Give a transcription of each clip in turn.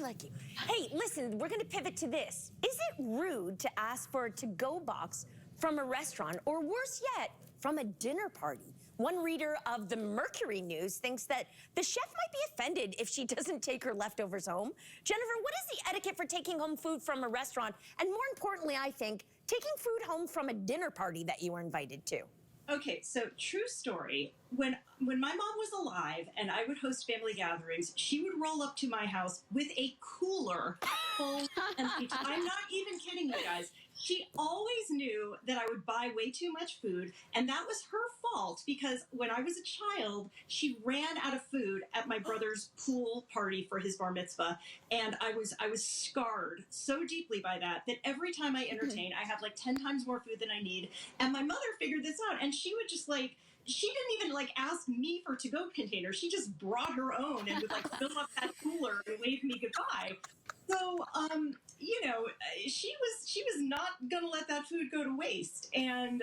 like you. Hey, listen, we're going to pivot to this. Is it rude to ask for a to-go box from a restaurant, or worse yet, from a dinner party? One reader of the Mercury News thinks that the chef might be offended if she doesn't take her leftovers home. Jennifer, what is the etiquette for taking home food from a restaurant? And more importantly, I think, taking food home from a dinner party that you were invited to? Okay, so true story. When my mom was alive and I would host family gatherings, she would roll up to my house with a cooler full of empty. I'm not even kidding you guys. She always knew that I would buy way too much food, and that was her fault because when I was a child, she ran out of food at my brother's pool party for his bar mitzvah, and I was scarred so deeply by that every time I entertain, I have like 10 times more food than I need. And my mother figured this out, and she would just she didn't even like ask me for to-go containers. She just brought her own and would like fill up that cooler and wave me goodbye. So, you know, she was not gonna let that food go to waste, and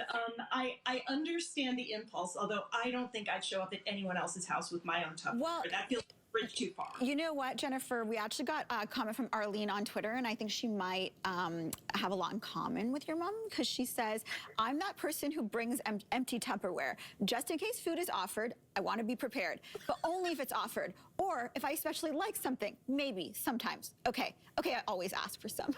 I understand the impulse. Although I don't think I'd show up at anyone else's house with my own Tupperware. Well, that feels a bridge too far. You know what, Jennifer? We actually got a comment from Arlene on Twitter, and I think she might have a lot in common with your mom, because she says, "I'm that person who brings empty Tupperware. Just in case food is offered, I want to be prepared, but only if it's offered. Or if I especially like something, maybe, sometimes. Okay, I always ask for some."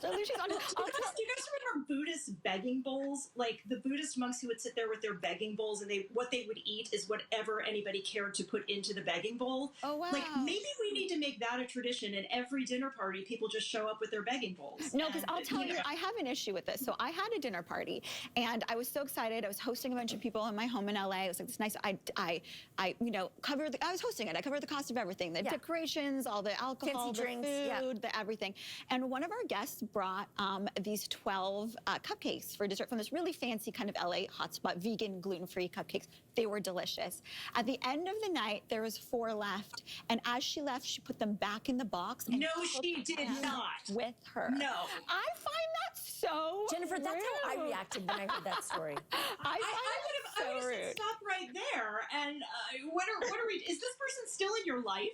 So at least she's on. Do you guys remember Buddhist begging bowls? Like the Buddhist monks who would sit there with their begging bowls, and what they would eat is whatever anybody cared to put into the begging bowl. Oh, wow. Like maybe we need to make that a tradition, and every dinner party, people just show up with their begging bowls. No, because I'll tell you, I have an issue with this. So I had a dinner party, and I was so excited. I was hosting a bunch of people in my home in LA. It was like this nice. I you know, covered. I was hosting it. I covered the cost of everything: the decorations, all the alcohol, fancy the drinks, food, the everything. And one of our guests brought these 12 cupcakes for dessert from this really fancy kind of LA hotspot, vegan, gluten-free cupcakes. They were delicious. At the end of the night, there was 4 left, and as she left, she put them back in the box. And no, she did not. With her. No. I find that so Jennifer, rude. that's how I reacted when I heard that story. I would have said stop right there. And what are we? Is this person still in your life?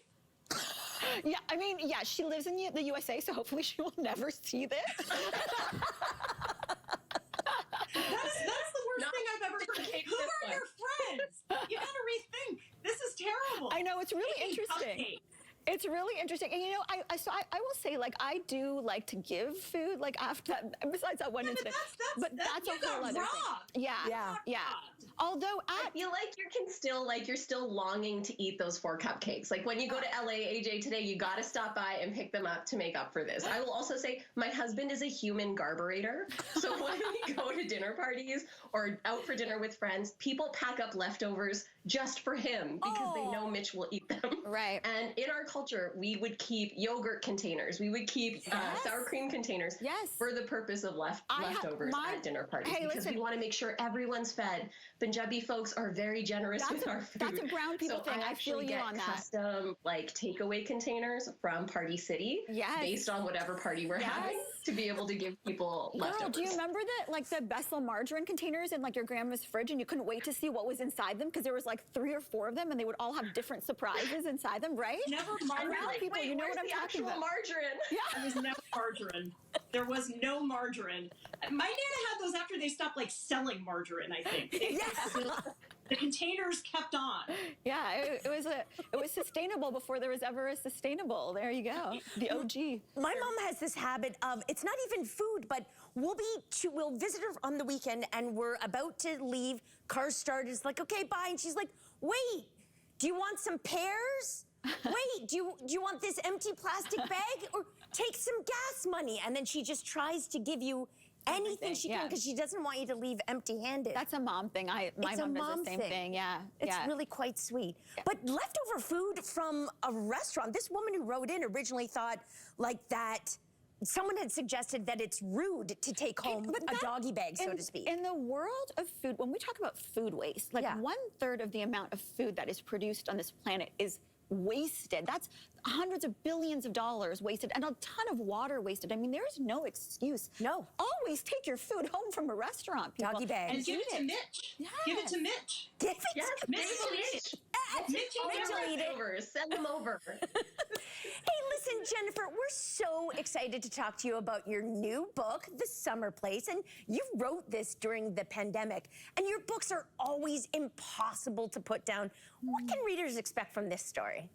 Yeah, I mean, yeah, she lives in the USA, so hopefully she will never see this. That's the worst thing I've ever heard. Who are your friends? You gotta rethink. This is terrible. I know, it's really interesting. Cupcakes. It's really interesting. And you know, I will say, like, I do like to give food, like, after that, besides that one incident. But that's a whole other thing. Yeah. Although I feel like you're still longing to eat those 4 cupcakes. Like when you go to LA, AJ, today, you got to stop by and pick them up to make up for this. I will also say my husband is a human garburator. So when we go to dinner parties or out for dinner with friends, people pack up leftovers just for him because they know Mitch will eat them. Right. And in our culture, we would keep yogurt containers. We would keep sour cream containers for the purpose of leftovers at dinner parties because we want to make sure everyone's fed. Punjabi folks are very generous with our food. That's a brown people thing. I feel you on that. Custom like takeaway containers from Party City based on whatever party we're having to be able to give people leftovers. Do you remember the Bessel margarine containers in like your grandma's fridge, and you couldn't wait to see what was inside them because there was like 3 or 4 of them, and they would all have different surprises inside them, right? Never margarine. People, you know what I'm talking about. Margarine. Yeah. There was no margarine. There was no margarine. My Nana had those after they stopped like selling margarine, I think. The containers kept on. Yeah, it was sustainable before there was ever a sustainable. There you go. The OG. My mom has this habit of, it's not even food, but we'll visit her on the weekend and we're about to leave, car started, it's like, okay, bye. And she's like, wait, do you want some pears? Wait, do you want this empty plastic bag? Or take some gas money? And then she just tries to give you anything she can because she doesn't want you to leave empty-handed. That's a mom thing. My mom does the same thing. Yeah. It's really quite sweet. Yeah. But leftover food from a restaurant, this woman who wrote in originally thought like that someone had suggested that it's rude to take home a doggy bag, so to speak. In the world of food, when we talk about food waste, like 1/3 of the amount of food that is produced on this planet is wasted. That's hundreds of billions of dollars wasted and a ton of water wasted. I mean, there is no excuse. No. Always take your food home from a restaurant, people. Doggy bags. And give it to Mitch. Yes. Give it to Mitch. Give it to Mitch. Mitch will eat it. Send them over. Hey, Jennifer, we're so excited to talk to you about your new book, The Summer Place. And you wrote this during the pandemic. And your books are always impossible to put down. What can readers expect from this story?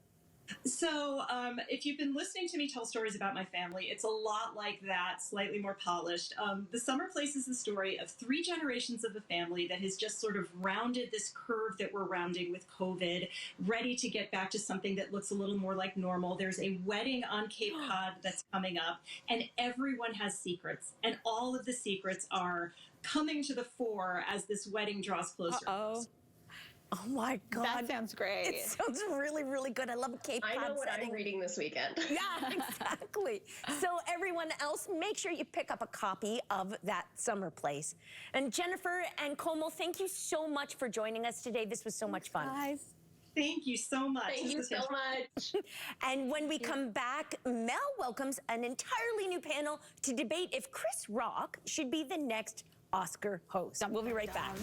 So, if you've been listening to me tell stories about my family, it's a lot like that, slightly more polished. The Summer Place is the story of 3 generations of a family that has just sort of rounded this curve that we're rounding with COVID, ready to get back to something that looks a little more like normal. There's a wedding on Cape Cod that's coming up, and everyone has secrets, and all of the secrets are coming to the fore as this wedding draws closer. Oh my God. That sounds great. It sounds really, really good. I love a Cape Cod I know what setting. I'm reading this weekend. Yeah, exactly. So everyone else, make sure you pick up a copy of that Summer Place. And Jennifer and Komal, thank you so much for joining us today. This was so much fun. Guys. Thank you so much. Thank you so much. And when we come back, Mel welcomes an entirely new panel to debate if Chris Rock should be the next Oscar host. We'll be right back.